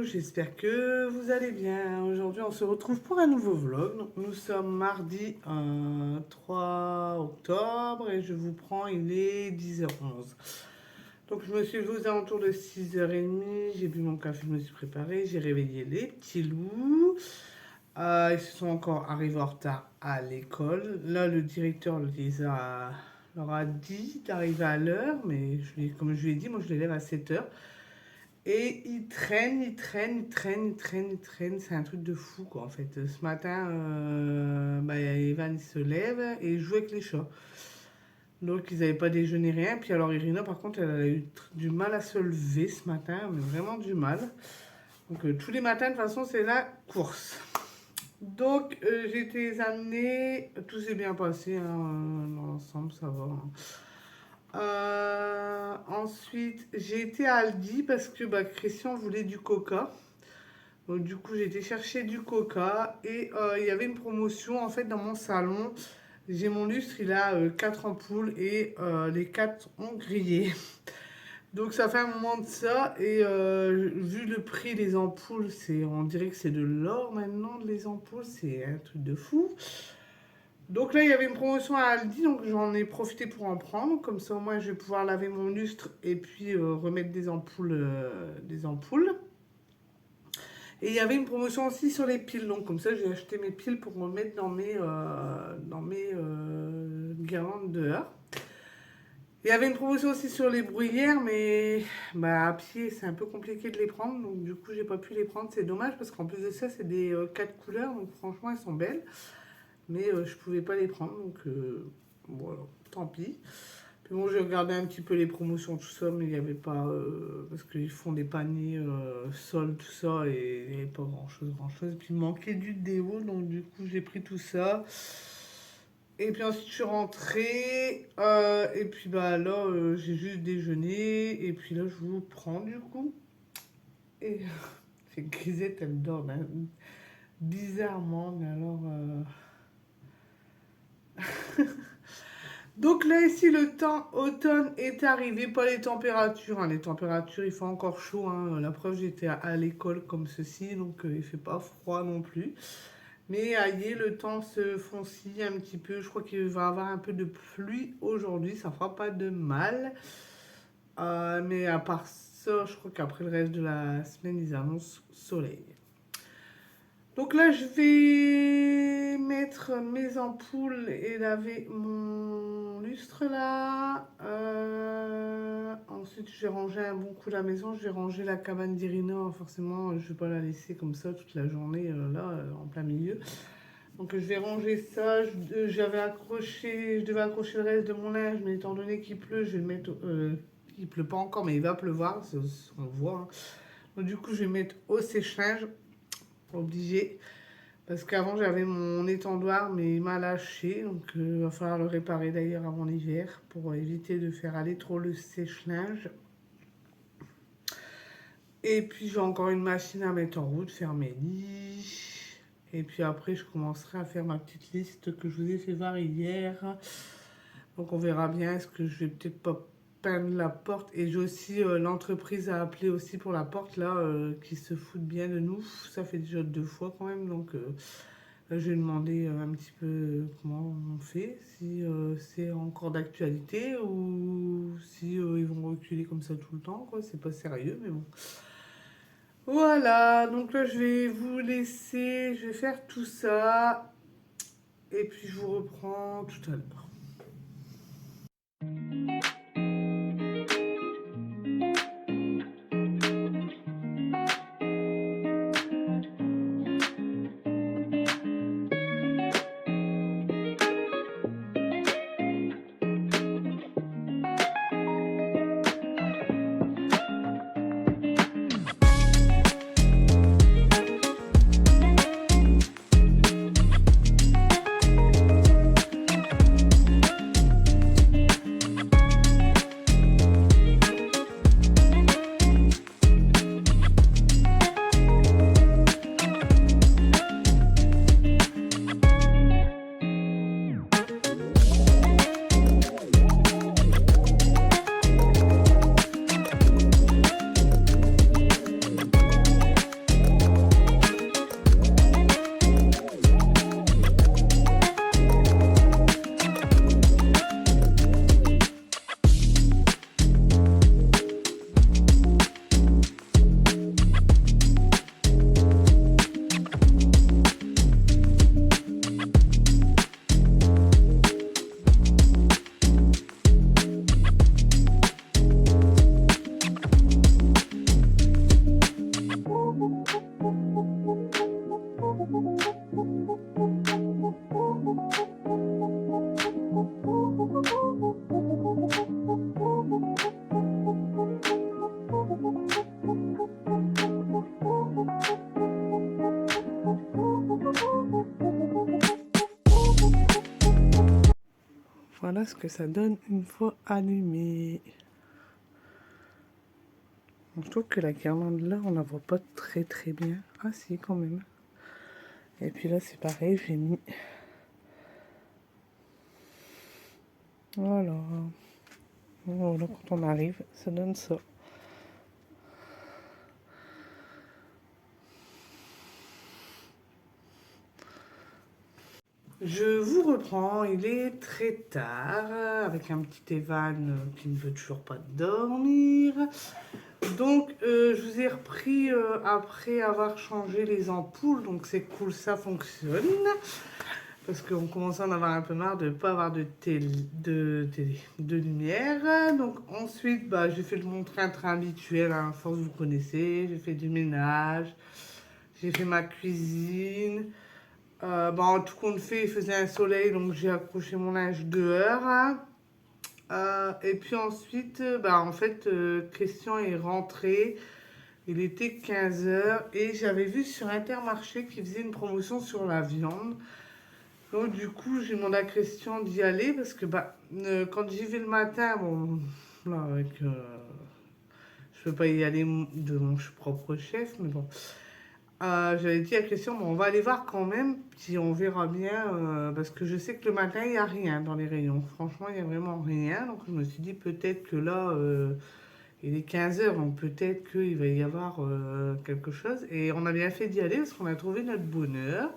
j'espère que vous allez bien. Aujourd'hui, on se retrouve pour un nouveau vlog. Donc, nous sommes mardi 3 octobre et je vous prends, il est 10h11. Donc, je me suis levée aux alentours de 6h30. J'ai bu mon café, je me suis préparée. J'ai réveillé les petits loups. Ils se sont encore arrivés en retard à l'école. Là, le directeur leur a dit d'arriver à l'heure, mais comme je lui ai dit, moi je les lève à 7h. Et ils traînent, ils traînent, ils traînent, ils traînent, ils traînent. C'est un truc de fou, quoi, en fait. Ce matin, Evan, il se lève et il joue avec les chats. Donc, ils n'avaient pas déjeuné, rien. Puis alors, Irina, par contre, elle a eu du mal à se lever ce matin, mais vraiment du mal. Donc, tous les matins, de toute façon, c'est la course. Donc, j'ai été examinée. Tout s'est bien passé, hein, dans l'ensemble, ça va, hein. Ensuite, j'ai été à Aldi parce que Christian voulait du coca. Donc, du coup, j'ai été chercher du coca et il y avait une promotion en fait dans mon salon. J'ai mon lustre, il a 4 ampoules et les 4 ont grillé. Donc, ça fait un moment de ça et vu le prix des ampoules, on dirait que c'est de l'or maintenant, les ampoules, c'est un truc de fou. Donc là, il y avait une promotion à Aldi, donc j'en ai profité pour en prendre. Comme ça, au moins, je vais pouvoir laver mon lustre et puis remettre des ampoules, Et il y avait une promotion aussi sur les piles. Donc comme ça, j'ai acheté mes piles pour me mettre dans mes guirlandes dehors. Il y avait une promotion aussi sur les bruyères, mais à pied, c'est un peu compliqué de les prendre. Donc du coup, j'ai pas pu les prendre. C'est dommage parce qu'en plus de ça, c'est des 4 couleurs. Donc franchement, elles sont belles. Mais je pouvais pas les prendre, donc voilà, tant pis. Puis bon, j'ai regardé un petit peu les promotions, tout ça, mais il n'y avait pas... parce qu'ils font des paniers sol, tout ça, et il n'y avait pas grand-chose. Et puis il manquait du déo, donc du coup, j'ai pris tout ça. Et puis ensuite, je suis rentrée. Et puis là, j'ai juste déjeuné. Et puis là, je vous prends, du coup. Et c'est Grisette, elle dort bizarrement, mais alors... Donc là, ici, le temps automne est arrivé, pas les températures, hein. Les températures, il fait encore chaud, hein. La preuve, j'étais à l'école comme ceci, donc il fait pas froid non plus. Mais aïe, le temps se foncille un petit peu. Je crois qu'il va y avoir un peu de pluie aujourd'hui, ça fera pas de mal. Mais à part ça, je crois qu'après le reste de la semaine, ils annoncent soleil. Donc là, je vais mettre mes ampoules et laver mon lustre là. Ensuite, je vais ranger un bon coup la maison. Je vais ranger la cabane d'Irina. Forcément, je ne vais pas la laisser comme ça toute la journée en plein milieu. Donc je vais ranger ça. Je devais accrocher le reste de mon linge, mais étant donné qu'il pleut, je vais le mettre... il pleut pas encore, mais il va pleuvoir, on le voit, hein. Donc du coup, je vais mettre au sèche-linge. Obligé, parce qu'avant j'avais mon étendoir mais il m'a lâché, donc il va falloir le réparer d'ailleurs avant l'hiver pour éviter de faire aller trop le sèche-linge. Et puis j'ai encore une machine à mettre en route, faire mes lits, et puis après je commencerai à faire ma petite liste que je vous ai fait voir hier. Donc on verra bien, est-ce que je vais peut-être pas peindre la porte. Et j'ai aussi l'entreprise à appeler aussi pour la porte là, qui se foutent bien de nous. Ça fait déjà 2 fois quand même, donc là, je vais demander un petit peu comment on fait, si c'est encore d'actualité ou si ils vont reculer comme ça tout le temps, quoi. C'est pas sérieux, mais bon. Voilà, donc là je vais vous laisser, je vais faire tout ça et puis je vous reprends tout à l'heure. Voilà ce que ça donne une fois allumé. Je trouve que la guirlande là, on la voit pas très très bien. Ah si, quand même. Et puis là, c'est pareil, j'ai mis... Voilà. Voilà, quand on arrive, ça donne ça. Je vous reprends, il est très tard, avec un petit Evan qui ne veut toujours pas dormir. Donc, je vous ai repris après avoir changé les ampoules, donc c'est cool, ça fonctionne. Parce qu'on commence à en avoir un peu marre de ne pas avoir de lumière. Donc ensuite, bah, j'ai fait mon train-train habituel, hein, à force vous connaissez. J'ai fait du ménage, j'ai fait ma cuisine. Bah, en tout compte fait, il faisait un soleil, donc j'ai accroché mon linge dehors, hein. Et puis ensuite, bah, en fait, Christian est rentré. Il était 15 h et j'avais vu sur Intermarché qu'il faisait une promotion sur la viande. Donc du coup, j'ai demandé à Christian d'y aller parce que bah, quand j'y vais le matin, bon, là, avec, je peux pas y aller de mon propre chef, mais bon. J'avais dit à Christian, bon, on va aller voir quand même, puis on verra bien, parce que je sais que le matin, il n'y a rien dans les rayons. Franchement, il n'y a vraiment rien. Donc je me suis dit, peut-être que là, il est 15 h, donc peut-être qu'il va y avoir quelque chose. Et on a bien fait d'y aller parce qu'on a trouvé notre bonheur.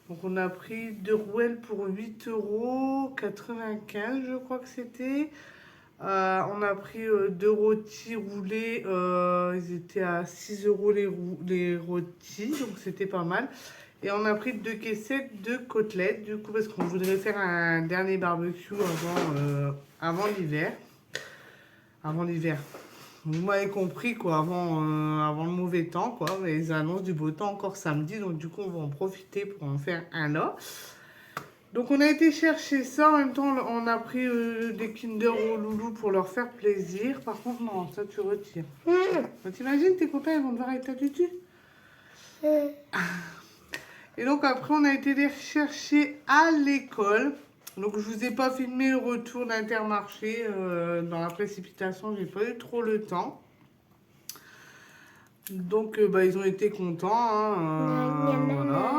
Donc on a pris 2 rouelles pour 8,95 € je crois que c'était. On a pris 2 rôtis roulés, ils étaient à 6 € les rôtis, donc c'était pas mal. Et on a pris 2 caissettes de côtelettes, du coup, parce qu'on voudrait faire un dernier barbecue avant l'hiver. Avant l'hiver. Vous m'avez compris, quoi, avant le mauvais temps, quoi. Les annonces du beau temps encore samedi, donc du coup, on va en profiter pour en faire un là. Donc on a été chercher ça, en même temps on a pris des Kinder aux loulous pour leur faire plaisir. Par contre non, ça tu retires. T'imagines tes copains ils vont devoir être ta tutu. Et donc après on a été les chercher à l'école. Donc je vous ai pas filmé le retour d'Intermarché, dans la précipitation, j'ai pas eu trop le temps. Donc bah, ils ont été contents, hein, voilà.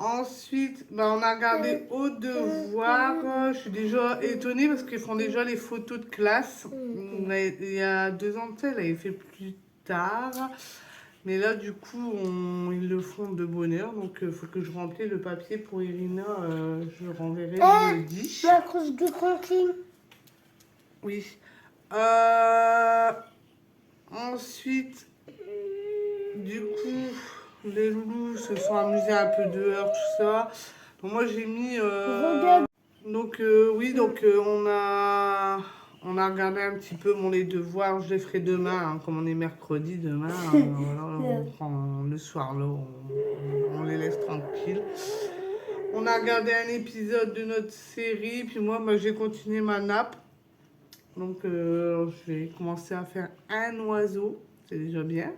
Ensuite, bah, on a regardé au devoir. Je suis déjà étonnée parce qu'ils font déjà les photos de classe. Il y a 2 ans de ça, elle avait fait plus tard. Mais là, du coup, ils le font de bonne heure. Donc, il faut que je remplisse le papier pour Irina. Je le renverrai jeudi. La crosse de tranquille. Oui. Ensuite, du coup, les loulous se sont amusés un peu dehors, tout ça. Donc moi j'ai mis... Donc oui, donc on a regardé un petit peu les devoirs. Je les ferai demain, hein, comme on est mercredi demain. Voilà, on prend le soir, là, on les laisse tranquilles. On a regardé un épisode de notre série, puis moi j'ai continué ma nappe. Donc je vais commencer à faire un oiseau, c'est déjà bien.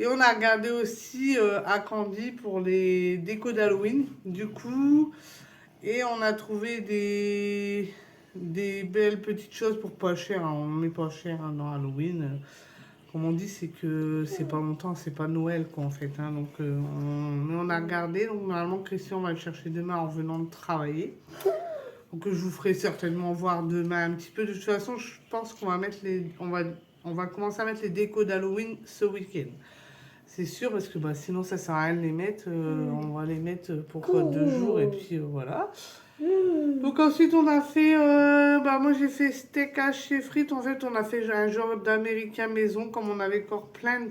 Et on a regardé aussi à Candy pour les décos d'Halloween, du coup. Et on a trouvé des belles petites choses pour pas cher, hein. On met pas cher, hein, dans Halloween. Comme on dit, c'est que c'est pas longtemps, c'est pas Noël, quoi, en fait, hein. Donc mais on a regardé. Donc normalement, Christian va le chercher demain en venant de travailler. Donc je vous ferai certainement voir demain un petit peu. De toute façon, je pense qu'on va mettre on va commencer à mettre les décos d'Halloween ce week-end. C'est sûr, parce que bah, sinon ça sert à rien de les mettre. On va les mettre pour 2 jours et puis voilà. Donc ensuite on a fait, bah, moi j'ai fait steak haché frites. En fait on a fait un genre d'américain maison, comme on avait encore plein de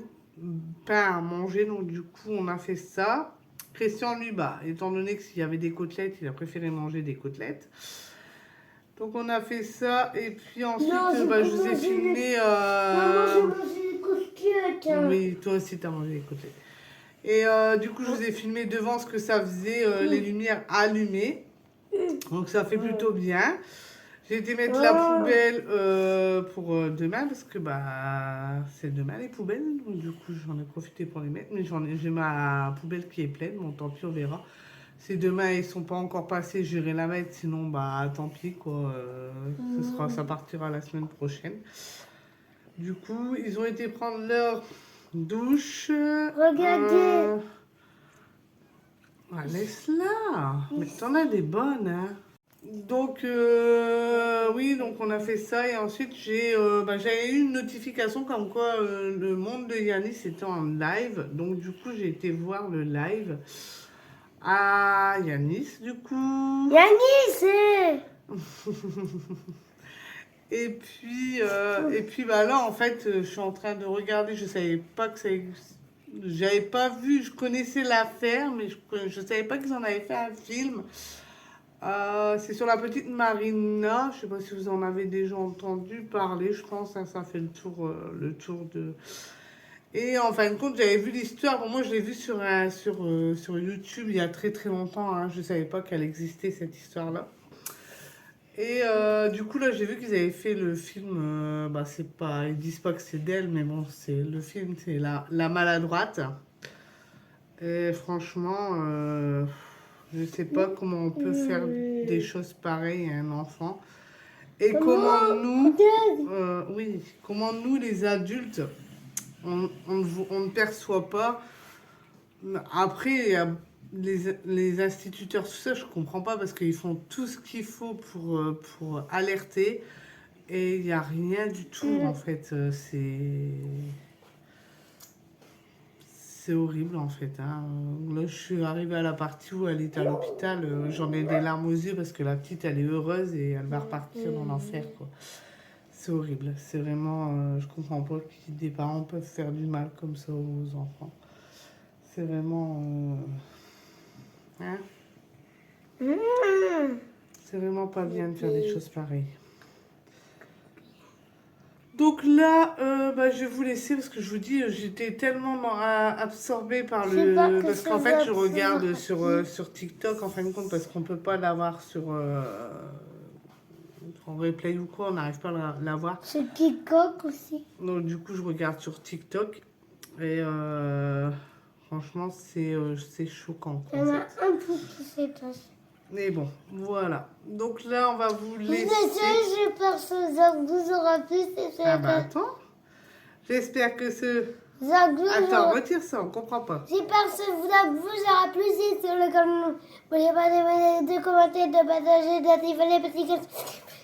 pain à manger. Donc du coup on a fait ça. Christian lui, bah, étant donné que s'il y avait des côtelettes, il a préféré manger des côtelettes. Donc on a fait ça et puis ensuite bah, je vous ai filmé... Maman, j'ai mangé les côtelettes. Oui, toi aussi t'as mangé les côtelettes. Et du coup je vous ai filmé devant ce que ça faisait, les lumières allumées. Donc ça fait plutôt bien. J'ai été mettre la poubelle pour demain parce que bah c'est demain les poubelles. Donc du coup j'en ai profité pour les mettre. Mais j'ai ma poubelle qui est pleine. Bon tant pis on verra. Si demain ils sont pas encore passés, j'irai la mettre. Sinon, bah tant pis quoi. Ça partira la semaine prochaine. Du coup, ils ont été prendre leur douche. Regardez. Laisse-la. Mais t'en as des bonnes, hein. Donc, oui, donc on a fait ça. Et ensuite, j'avais eu une notification comme quoi le monde de Yanis était en live. Donc, du coup, j'ai été voir le live à Yanis, du coup. Yanis, Et puis bah là, en fait, je suis en train de regarder. Je savais pas que ça j'avais pas vu, je connaissais l'affaire, mais je savais pas qu'ils en avaient fait un film. C'est sur la petite Marina. Je sais pas si vous en avez déjà entendu parler. Je pense que ça fait le tour de. Et en fin de compte, j'avais vu l'histoire. Bon, moi, je l'ai vu sur YouTube il y a très très longtemps. Hein. Je savais pas qu'elle existait cette histoire-là. Et du coup, là, j'ai vu qu'ils avaient fait le film. Bah, c'est pas, ils disent pas que c'est d'elle, mais bon, le film, c'est la Maladroite. Et franchement, je sais pas comment on peut faire des choses pareilles à un enfant. Et comment nous, oui, comment nous, les adultes, on ne perçoit pas. Après, il y a les instituteurs, tout ça, je comprends pas parce qu'ils font tout ce qu'il faut pour alerter et il n'y a rien du tout en fait. C'est horrible en fait. Hein. Là, je suis arrivée à la partie où elle est à l'hôpital. J'en ai des larmes aux yeux parce que la petite, elle est heureuse et elle va repartir dans l'enfer, quoi. C'est horrible. C'est vraiment. Je comprends pas que des parents peuvent faire du mal comme ça aux enfants. C'est vraiment. Hein? C'est vraiment pas bien de faire des choses pareilles. Donc là, bah, je vais vous laisser parce que je vous dis, j'étais tellement absorbée par le... Parce qu'en fait, je regarde sur TikTok, en fin de compte, parce qu'on peut pas l'avoir en replay ou quoi, on n'arrive pas à l'avoir. c'est TikTok aussi. Donc du coup, je regarde sur TikTok et franchement, c'est choquant. Il y en a un peu qui s'est passé. Mais bon, voilà. Donc là, on va vous laisser. Je pense que Zaglou aura plus. Ah bah attends. J'espère que ce... Zaglou. Attends, retire ça, on comprend pas. J'espère que Zaglou aura plus sur le canal. N'oubliez pas de commenter, de partager, d'activer les petits cœurs.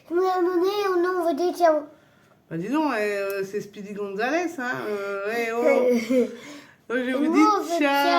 Vous abonnez ou non, on vous dit ciao. Bah dis donc, c'est Speedy Gonzalez, hein. Je vous dis ciao.